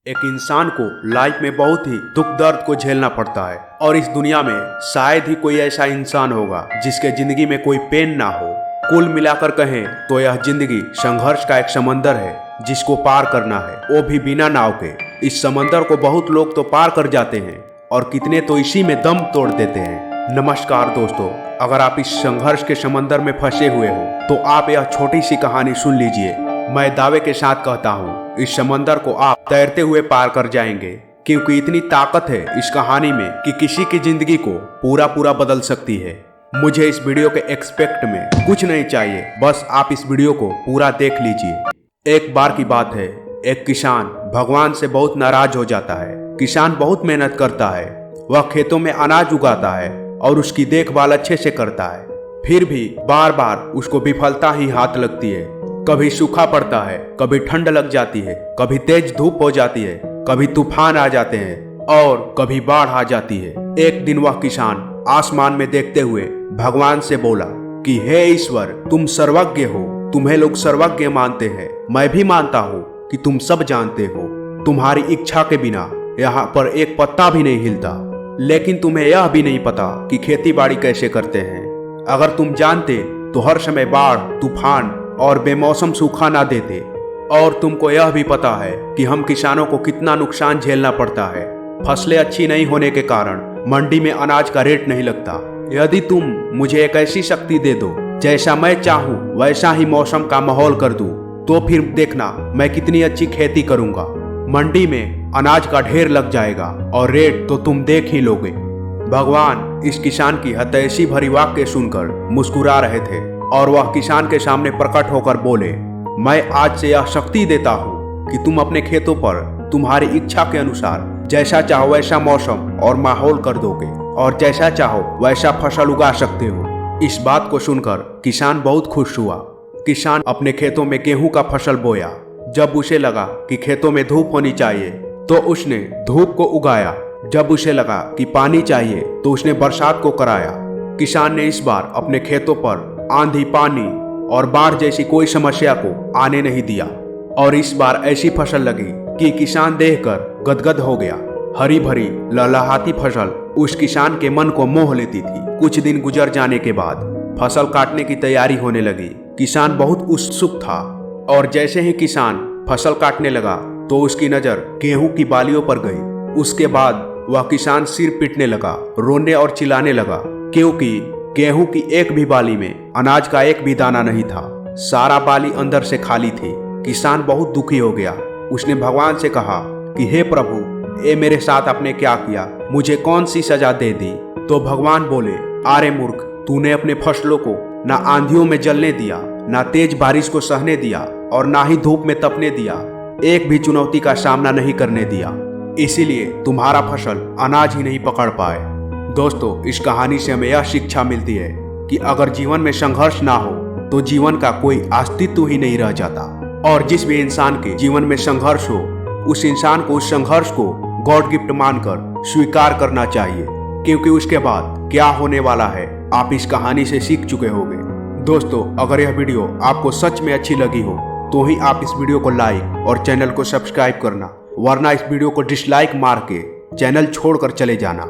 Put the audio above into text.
एक इंसान को लाइफ में बहुत ही दुख दर्द को झेलना पड़ता है और इस दुनिया में शायद ही कोई ऐसा इंसान होगा जिसके जिंदगी में कोई पेन ना हो। कुल मिलाकर कहें तो यह जिंदगी संघर्ष का एक समंदर है जिसको पार करना है, वो भी बिना नाव के। इस समंदर को बहुत लोग तो पार कर जाते हैं और कितने तो इसी में दम तोड़ देते हैं। नमस्कार दोस्तों, अगर आप इस संघर्ष के समंदर में फंसे हुए हो तो आप यह छोटी सी कहानी सुन लीजिए। मैं दावे के साथ कहता हूँ इस समंदर को आप तैरते हुए पार कर जाएंगे, क्योंकि इतनी ताकत है इस कहानी में कि किसी की जिंदगी को पूरा बदल सकती है। मुझे इस वीडियो के एक्सपेक्ट में कुछ नहीं चाहिए, बस आप इस वीडियो को पूरा देख लीजिए। एक बार की बात है, एक किसान भगवान से बहुत नाराज हो जाता है। किसान बहुत मेहनत करता है, वह खेतों में अनाज उगाता है और उसकी देखभाल अच्छे से करता है, फिर भी बार बार उसको विफलता ही हाथ लगती है। कभी सूखा पड़ता है, कभी ठंड लग जाती है, कभी तेज धूप हो जाती है, कभी तूफान आ जाते हैं और कभी बाढ़ आ जाती है। एक दिन वह किसान आसमान में देखते हुए भगवान से बोला कि हे ईश्वर, तुम सर्वज्ञ हो, तुम्हें लोग सर्वज्ञ मानते हैं, मैं भी मानता हूँ कि तुम सब जानते हो। तुम्हारी इच्छा के बिना यहाँ पर एक पत्ता भी नहीं हिलता, लेकिन तुम्हें यह भी नहीं पता कि खेती बाड़ी कैसे करते हैं। अगर तुम जानते तो हर समय बाढ़, तूफान और बेमौसम सूखा ना देते। और तुमको यह भी पता है कि हम किसानों को कितना नुकसान झेलना पड़ता है। फसलें अच्छी नहीं होने के कारण मंडी में अनाज का रेट नहीं लगता। यदि तुम मुझे एक ऐसी शक्ति दे दो, जैसा मैं चाहूँ वैसा ही मौसम का माहौल कर दूं, तो फिर देखना मैं कितनी अच्छी खेती करूंगा। मंडी में अनाज का ढेर लग जाएगा और रेट तो तुम देख ही लोगे। भगवान इस किसान की हतैसी भरी वाक्य सुनकर मुस्कुरा रहे थे और वह किसान के सामने प्रकट होकर बोले, मैं आज से यह शक्ति देता हूँ कि तुम अपने खेतों पर तुम्हारी इच्छा के अनुसार जैसा चाहो वैसा मौसम और माहौल कर दोगे और जैसा चाहो वैसा फसल उगा सकते हो। इस बात को सुनकर किसान बहुत खुश हुआ। किसान अपने खेतों में गेहूं का फसल बोया। जब उसे लगा कि खेतों में धूप होनी चाहिए तो उसने धूप को उगाया। जब उसे लगा कि पानी चाहिए तो उसने बरसात को कराया। किसान ने इस बार अपने खेतों पर आंधी, पानी और बाढ़ जैसी कोई समस्या को आने नहीं दिया और इस बार ऐसी फसल लगी कि किसान देखकर गदगद हो गया। हरी भरी लहलहाती फसल उस किसान के मन को मोह लेती थी। कुछ दिन गुजर जाने के बाद फसल काटने की तैयारी होने लगी। किसान बहुत उत्सुक था और जैसे ही किसान फसल काटने लगा तो उसकी नजर गेहूं की बालियों पर गई। उसके बाद वह किसान सिर पीटने लगा, रोने और चिल्लाने लगा, क्योंकि गेहूं की एक भी बाली में अनाज का एक भी दाना नहीं था। सारा बाली अंदर से खाली थी। किसान बहुत दुखी हो गया। उसने भगवान से कहा कि हे प्रभु, ये मेरे साथ आपने क्या किया, मुझे कौन सी सजा दे दी। तो भगवान बोले, अरे मूर्ख, तूने अपने फसलों को ना आंधियों में जलने दिया, ना तेज बारिश को सहने दिया और ना ही धूप में तपने दिया। एक भी चुनौती का सामना नहीं करने दिया, इसीलिए तुम्हारा फसल अनाज ही नहीं पकड़ पाए। दोस्तों, इस कहानी से हमें यह शिक्षा मिलती है कि अगर जीवन में संघर्ष ना हो तो जीवन का कोई अस्तित्व ही नहीं रह जाता। और जिस भी इंसान के जीवन में संघर्ष हो, उस इंसान को उस संघर्ष को गॉड गिफ्ट मानकर स्वीकार करना चाहिए, क्योंकि उसके बाद क्या होने वाला है आप इस कहानी से सीख चुके होंगे। दोस्तों, अगर यह वीडियो आपको सच में अच्छी लगी हो तो ही आप इस वीडियो को लाइक और चैनल को सब्सक्राइब करना, वरना इस वीडियो को डिसलाइक मार के चैनल छोड़कर चले जाना।